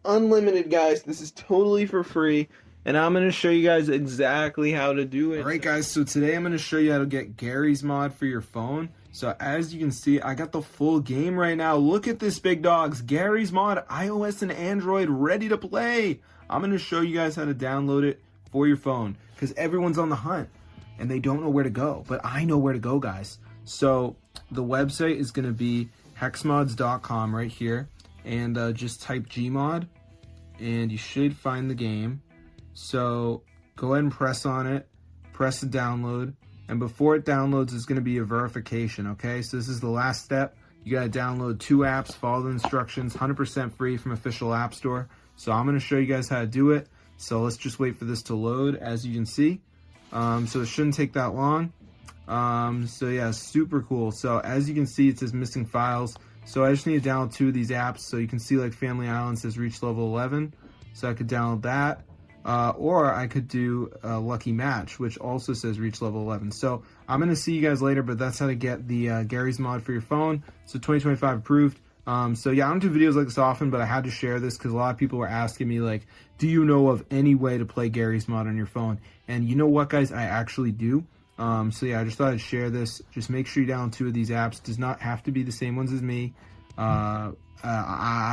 unlimited, guys. This is totally for free. And I'm going to show you guys exactly how to do it. Alright guys, so today I'm going to show you how to get Garry's mod for your phone. So as you can see, I got the full game right now. Look at this, big dogs. Garry's mod, iOS and Android, ready to play. I'm going to show you guys how to download it for your phone, because everyone's on the hunt and they don't know where to go. But I know where to go, guys. So the website is going to be hexmods.com right here. And just type Gmod and you should find the game. So go ahead and press on it, press the download, and before it downloads it's going to be a verification. Okay, so this is the last step. You got to download 2 apps, follow the instructions, 100% free from official app store. So I'm going to show you guys how to do it. So let's just wait for this to load. As you can see, so it shouldn't take that long. So yeah, super cool. So as you can see, it says missing files. So I just need to download 2 of these apps. So you can see like Family Island says reach level 11. So I could download that. Or I could do Lucky Match, which also says reach level 11. So I'm going to see you guys later, but that's how to get the Garry's mod for your phone. So 2025 approved. So yeah, I don't do videos like this often, but I had to share this because a lot of people were asking me like, do you know of any way to play Garry's mod on your phone? And you know what, guys, I actually do. So yeah, I just thought I'd share this. Just make sure you download 2 of these apps. Does not have to be the same ones as me. I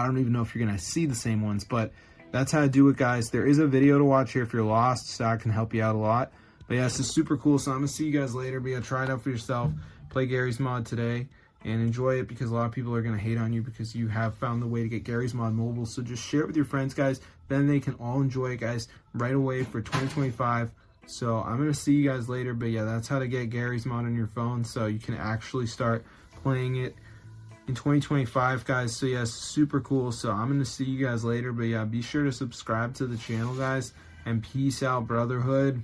don't even know if you're going to see the same ones, but that's how to do it, guys. There is a video to watch here if you're lost, so I can help you out a lot. But yeah, this is super cool. So I'm going to see you guys later. But yeah, try it out for yourself. Play Garry's mod today and enjoy it, because a lot of people are going to hate on you because you have found the way to get Garry's mod mobile. So just share it with your friends, guys. Then they can all enjoy it, guys, right away for 2025. So I'm going to see you guys later. But yeah, that's how to get Garry's mod on your phone so you can actually start playing it in 2025, guys. So yeah, super cool. So I'm going to see you guys later. But yeah, be sure to subscribe to the channel, guys. And peace out, brotherhood.